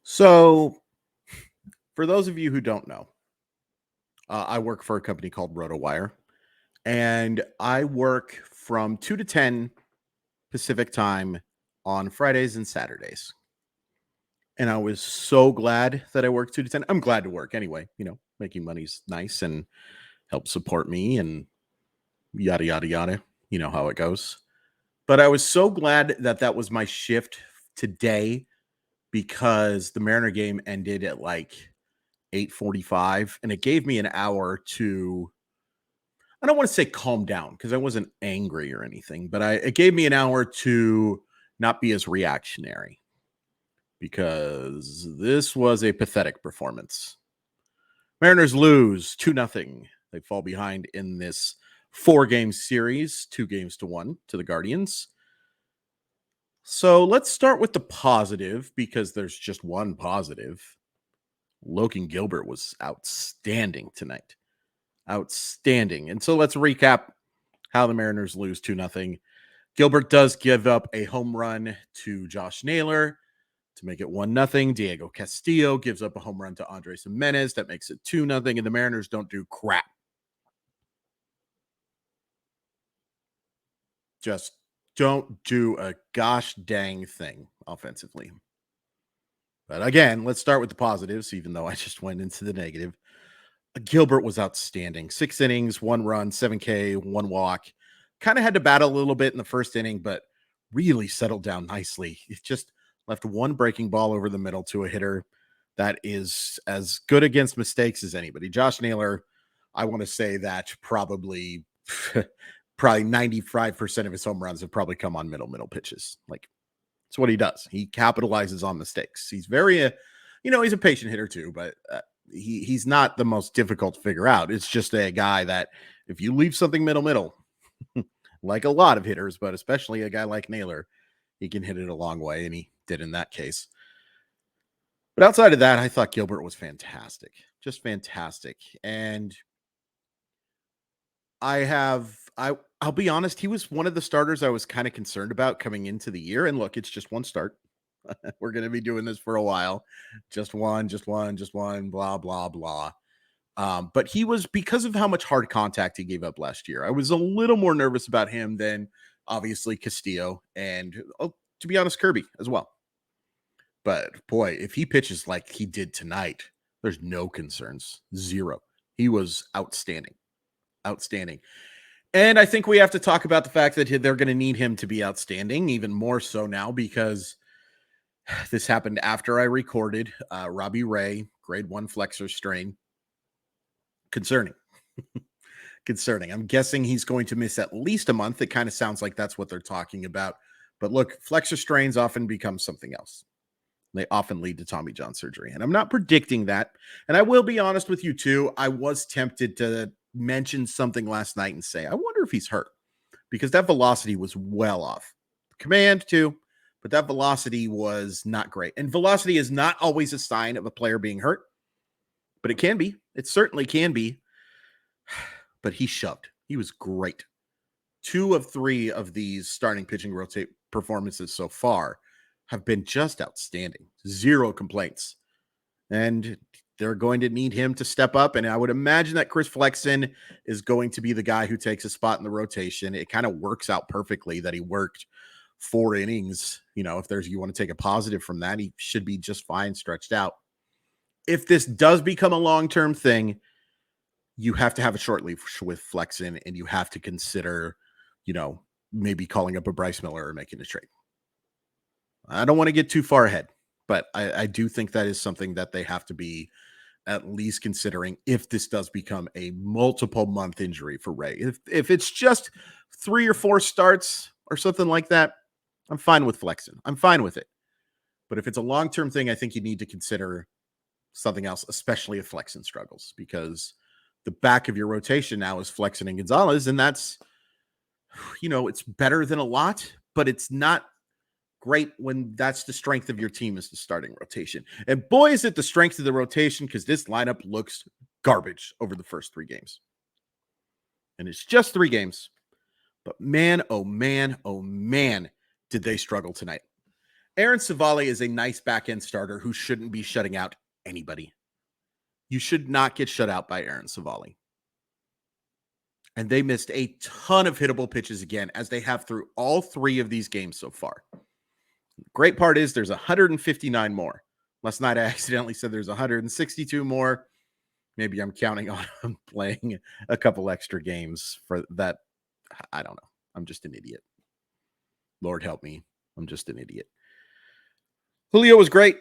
So, for those of you who don't know, I work for a company called RotoWire, and I work from 2 to 10 Pacific time on Fridays and Saturdays. And I was so glad that I work 2 to 10. I'm glad to work anyway. Making money's nice and helps support me and yada, yada, yada. You know how it goes. But I was so glad that that was my shift today because the Mariner game ended at like 8:45, and it gave me an hour to, I don't want to say calm down because I wasn't angry or anything, but it gave me an hour to not be as reactionary because this was a pathetic performance. Mariners lose 2-0. They fall behind in this 4-game series, 2-1 to the Guardians. So let's start with the positive because there's just one positive. Logan Gilbert was outstanding tonight. Outstanding. And so let's recap how the Mariners lose 2-0. Gilbert does give up a home run to Josh Naylor to make it 1-0. Diego Castillo gives up a home run to Andres Jimenez. That makes it 2-0. And the Mariners don't do crap. Just don't do a gosh dang thing offensively. But again, let's start with the positives, even though I just went into the negative. Gilbert was outstanding. 6 innings, 1 run, 7K, 1 walk. Kind of had to battle a little bit in the first inning, but really settled down nicely. He just left one breaking ball over the middle to a hitter that is as good against mistakes as anybody. Josh Naylor, I want to say that probably 95% of his home runs have probably come on middle pitches. Like, it's what he does. He capitalizes on mistakes. He's very, he's a patient hitter too, but he's not the most difficult to figure out. It's just a guy that if you leave something middle, like a lot of hitters, but especially a guy like Naylor, he can hit it a long way, and he did in that case. But outside of that, I thought Gilbert was fantastic, just fantastic. And I'll be honest, he was one of the starters I was kind of concerned about coming into the year. And look, it's just one start. We're going to be doing this for a while. Just one, blah, blah, blah. But he was, because of how much hard contact he gave up last year, I was a little more nervous about him than obviously Castillo and, to be honest, Kirby as well. But boy, if he pitches like he did tonight, there's no concerns. Zero. He was outstanding. Outstanding. And I think we have to talk about the fact that they're going to need him to be outstanding, even more so now, because this happened after I recorded. Robbie Ray, grade 1 flexor strain. Concerning. Concerning. I'm guessing he's going to miss at least a month. It kind of sounds like that's what they're talking about. But look, flexor strains often become something else. They often lead to Tommy John surgery. And I'm not predicting that. And I will be honest with you too. I was tempted to mention something last night and say, I wonder if he's hurt, because that velocity was well off. Command too, but that velocity was not great. And velocity is not always a sign of a player being hurt, but it can be. It certainly can be. But he shoved. He was great. 2 of 3 of these starting pitching rotate performances so far have been just outstanding. 0 complaints. And they're going to need him to step up. And I would imagine that Chris Flexen is going to be the guy who takes a spot in the rotation. It kind of works out perfectly that he worked 4 innings. If you want to take a positive from that, he should be just fine stretched out. If this does become a long-term thing, you have to have a short leash with Flexen, and you have to consider, maybe calling up a Bryce Miller or making a trade. I don't want to get too far ahead, but I do think that is something that they have to be at least considering if this does become a multiple month injury for Ray. If it's just 3 or 4 starts or something like that, I'm fine with Flexen. I'm fine with it. But if it's a long-term thing, I think you need to consider something else, especially if Flexen struggles, because the back of your rotation now is Flexen and Gonzalez, and that's, it's better than a lot, but it's not great when that's the strength of your team, is the starting rotation. And boy, is it the strength of the rotation, because this lineup looks garbage over the first 3 games. And it's just 3 games. But man, oh man, did they struggle tonight. Aaron Savali is a nice back end starter who shouldn't be shutting out anybody. You should not get shut out by Aaron Savali. And they missed a ton of hittable pitches again, as they have through all 3 of these games so far. The great part is there's 159 more. Last night I accidentally said there's 162 more. Maybe I'm counting on him playing a couple extra games for that. I don't know. I'm just an idiot. Lord help me. I'm just an idiot. Julio was great.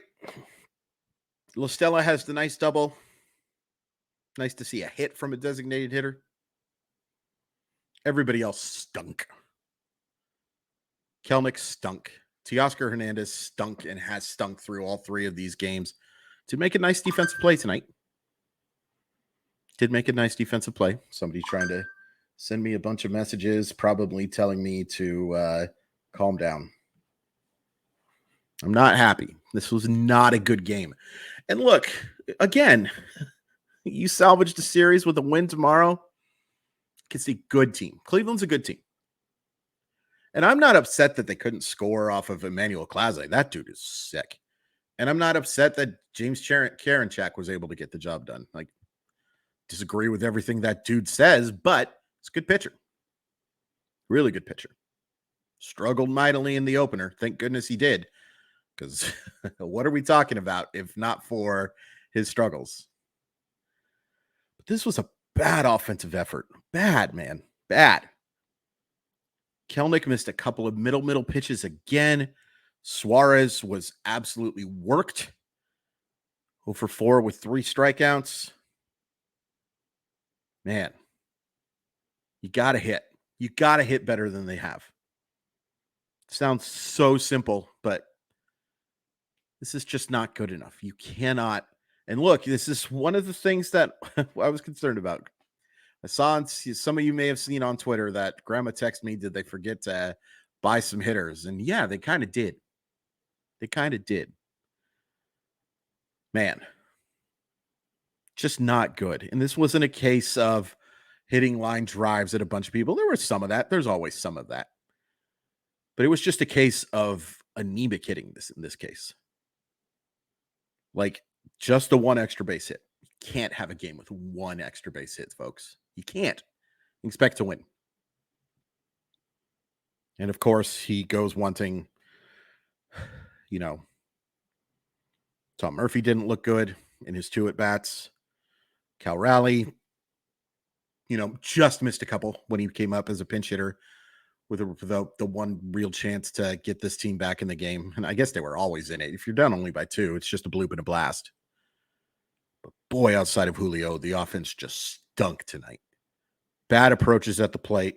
La Stella has the nice double. Nice to see a hit from a designated hitter. Everybody else stunk. Kelnick stunk. Teoscar Hernandez stunk and has stunk through all 3 of these games. Did make a nice defensive play tonight. Did make a nice defensive play. Somebody trying to send me a bunch of messages, probably telling me to calm down. I'm not happy. This was not a good game. And look, again, you salvaged the series with a win tomorrow. It's a good team. Cleveland's a good team. And I'm not upset that they couldn't score off of Emmanuel Clase. That dude is sick. And I'm not upset that James Karinchak was able to get the job done. Like, disagree with everything that dude says, but it's a good pitcher. Really good pitcher. Struggled mightily in the opener. Thank goodness he did. Because what are we talking about if not for his struggles? But this was a bad offensive effort. Bad, man. Bad. Kelnick missed a couple of middle pitches again. Suarez was absolutely worked. 0 for 4 with 3 strikeouts. Man, you got to hit. You got to hit better than they have. Sounds so simple, but this is just not good enough. You cannot. And look, this is one of the things that I was concerned about. I saw some of you may have seen on Twitter that Grandma texted me, did they forget to buy some hitters? And yeah, they kind of did. They kind of did. Man, just not good. And this wasn't a case of hitting line drives at a bunch of people. There was some of that. There's always some of that. But it was just a case of anemic hitting in this case. Like, just the 1 extra base hit. You can't have a game with 1 extra base hit, folks. You can't expect to win. And of course, he goes wanting, Tom Murphy didn't look good in his 2 at-bats. Cal Raleigh, just missed a couple when he came up as a pinch hitter with the one real chance to get this team back in the game. And I guess they were always in it. If you're down only by 2, it's just a bloop and a blast. But boy, outside of Julio, the offense just stunk tonight. Bad approaches at the plate.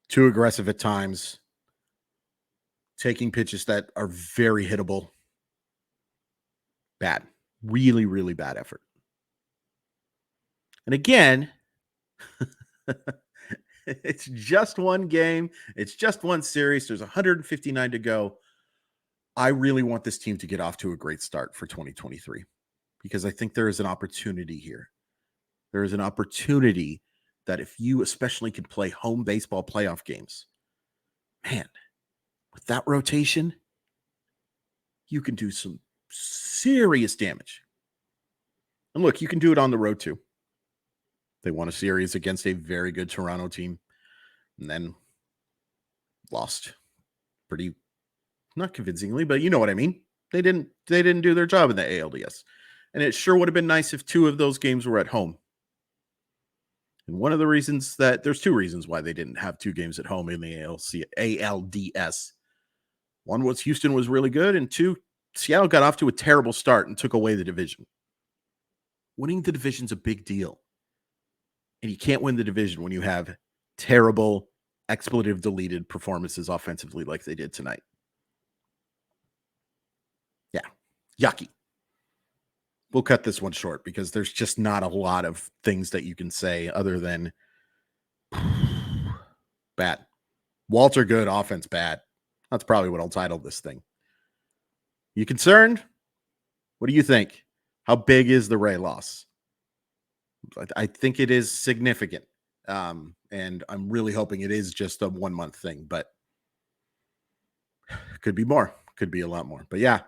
Too aggressive at times. Taking pitches that are very hittable. Bad. Really, really bad effort. And again, it's just one game. It's just one series. There's 159 to go. I really want this team to get off to a great start for 2023 because I think there is an opportunity here. There is an opportunity that if you especially can play home baseball playoff games, man, with that rotation, you can do some serious damage. And look, you can do it on the road too. They won a series against a very good Toronto team and then lost pretty, not convincingly, but you know what I mean. They didn't do their job in the ALDS. And it sure would have been nice if 2 of those games were at home. And one of the reasons there's 2 reasons why they didn't have 2 games at home in the ALDS. One was Houston was really good, and 2, Seattle got off to a terrible start and took away the division. Winning the division's a big deal. And you can't win the division when you have terrible, expletive-deleted performances offensively like they did tonight. Yeah, yucky. We'll cut this one short because there's just not a lot of things that you can say other than bad. Walter good, offense bad. That's probably what I'll title this thing. You concerned? What do you think? How big is the Ray loss? I think it is significant. And I'm really hoping it is just a 1-month thing, but could be more. Could be a lot more. But yeah,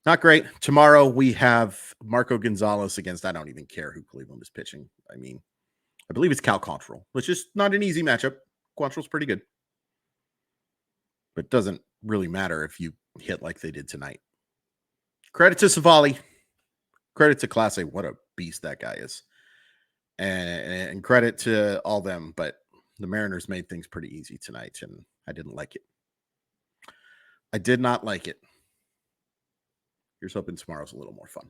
not great. Tomorrow we have Marco Gonzalez against, I don't even care who Cleveland is pitching. I mean, I believe it's Cal Quantrill, which is not an easy matchup. Quantrill's pretty good, but it doesn't really matter if you hit like they did tonight. Credit to Savali. Credit to Class A. What a beast that guy is. And credit to all them, but the Mariners made things pretty easy tonight, and I didn't like it. I did not like it. Here's hoping tomorrow's a little more fun.